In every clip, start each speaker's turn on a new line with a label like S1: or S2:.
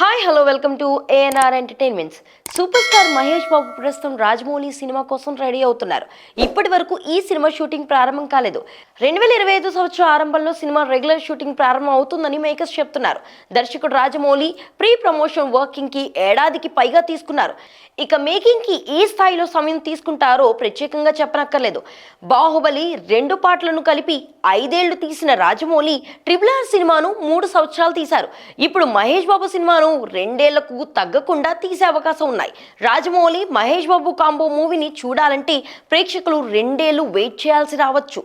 S1: Hi hello welcome to ANR entertainments. Super star Mahesh Babu ప్రస్తుతం Rajamouli cinema కోసం ready అవుతున్నారు. ఇప్పటి వరకు ఈ సినిమా షూటింగ్ ప్రారంభం కాలేదు. 2025 సంవత్సరం ఆరంభంలో సినిమా రెగ్యులర్ షూటింగ్ ప్రారంభం అవుతుందని మేకర్స్ చెప్తున్నారు. దర్శకుడు రాజమౌళి ప్రీ ప్రమోషన్ వర్కింగ్ కి ఏడాదికి పైగా తీసుకున్నారు. ఇక మేకింగ్ కి ఏ స్థాయిలో సమయం తీసుకుంటారో ప్రత్యేకంగా చెప్పనక్కర్లేదు. బాహుబలి 2 పాటలను కలిపి 5 ఏళ్లు తీసిన రాజమౌళి RRR సినిమాను 3 సంవత్సరాలు తీశారు. ఇప్పుడు మహేష్ బాబు సినిమాను 2 ఏళ్లకు తగ్గకుండా తీసే అవకాశం ఉన్నాయి. రాజమౌళి మహేష్ బాబు కాంబో మూవీని చూడాలంటే ప్రేక్షకులు 2 ఏళ్లు వెయిట్ చేయాల్సి రావచ్చు.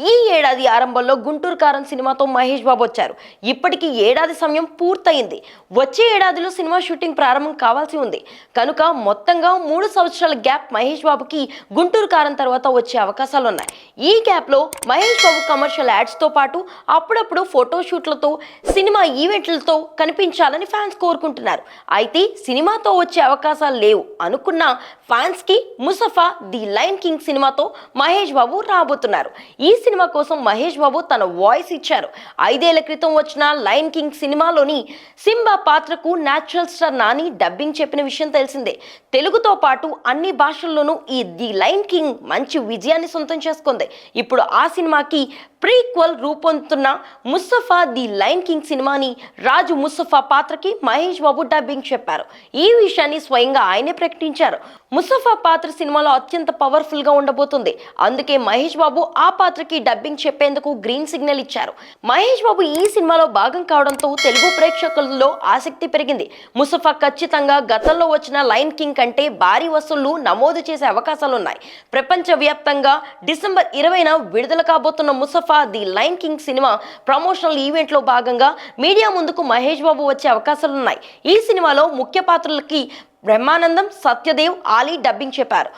S1: ఈ ఏడాది ఆరంభంలో గుంటూరు కారం సినిమాతో మహేష్ బాబు వచ్చారు. ఇప్పటికీ ఏడాది సమయం పూర్తయింది. వచ్చే ఏడాదిలో సినిమా షూటింగ్ ప్రారంభం కావాల్సి ఉంది. కనుక మొత్తంగా 3 సంవత్సరాల గ్యాప్ మహేష్ బాబుకి గుంటూరు కారం తర్వాత వచ్చే అవకాశాలు ఉన్నాయి. ఈ గ్యాప్ లో మహేష్ బాబు కమర్షియల్ యాడ్స్ తో పాటు అప్పుడప్పుడు ఫోటోషూట్లతో సినిమా ఈవెంట్లతో కనిపించాలని ఫ్యాన్స్ కోరుకుంటున్నారు. అయితే సినిమాతో వచ్చే అవకాశాలు లేవు అనుకున్న ఫ్యాన్స్ కి ముసఫా ది లయన్ కింగ్ సినిమాతో మహేష్ బాబు రాబోతున్నారు. ఈ సినిమా కోసం మహేష్ బాబు తన వాయిస్ ఇచ్చారు. 5 ఏళ్ల క్రితం వచ్చిన లయన్ కింగ్ సినిమాలోని సింబా పాత్రకు న్యాచురల్ స్టార్ నాని డబ్బింగ్ చెప్పిన విషయం తెలిసిందే. తెలుగుతో పాటు అన్ని భాషల్లోనూ ఈ ది లయన్ కింగ్ మంచి విజయాన్ని సొంతం చేసుకుంది. ఇప్పుడు ఆ సినిమాకి ప్రీక్వల్ రూపొందుతున్న ముస్తఫా ది లయన్ కింగ్ సినిమాని రాజు ముస్తఫా పాత్రకి మహేష్ బాబు డబ్బింగ్ చెప్పారు. ఈ విషయాన్ని స్వయంగా ఆయనే ప్రకటించారు. ముస్తఫా పాత్ర సినిమాలో అత్యంత పవర్ఫుల్ గా ఉండబోతుంది. అందుకే మహేష్ బాబు ఆ పాత్రకి డబ్బింగ్ చెప్పేందుకు గ్రీన్ సిగ్నల్ ఇచ్చారు. మహేష్ బాబు ఈ సినిమాలో భాగం కావడంతో తెలుగు ప్రేక్షకుల్లో ఆసక్తి పెరిగింది. ముస్తఫా ఖచ్చితంగా గతంలో వచ్చిన లయన్ కింగ్ కంటే భారీ వసూళ్లు నమోదు చేసే అవకాశాలున్నాయి. ప్రపంచవ్యాప్తంగా డిసెంబర్ 20న విడుదల కాబోతున్న ముస్తఫా ది లయన్ కింగ్ సినిమా ప్రమోషనల్ ఈవెంట్ లో భాగంగా మీడియా ముందుకు మహేష్ బాబు వచ్చే అవకాశాలున్నాయి. ఈ సినిమాలో ముఖ్య పాత్రలకి బ్రహ్మానందం, సత్యదేవ్, ఆలీ డబ్బింగ్ చెప్పారు.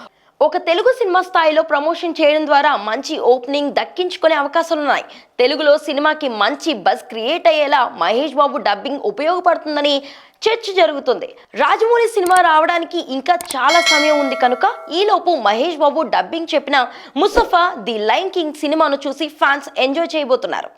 S1: ఒక తెలుగు సినిమా స్థాయిలో ప్రమోషన్ చేయడం ద్వారా మంచి ఓపెనింగ్ దక్కించుకునే అవకాశాలున్నాయి. తెలుగులో సినిమాకి మంచి బజ్ క్రియేట్ అయ్యేలా మహేష్ బాబు డబ్బింగ్ ఉపయోగపడుతుందని చర్చ జరుగుతుంది. రాజమౌళి సినిమా రావడానికి ఇంకా చాలా సమయం ఉంది కనుక ఈలోపు మహేష్ బాబు డబ్బింగ్ చెప్పిన ముసఫా ది లయన్ కింగ్ సినిమాను చూసి ఫ్యాన్స్ ఎంజాయ్ చేయబోతున్నారు.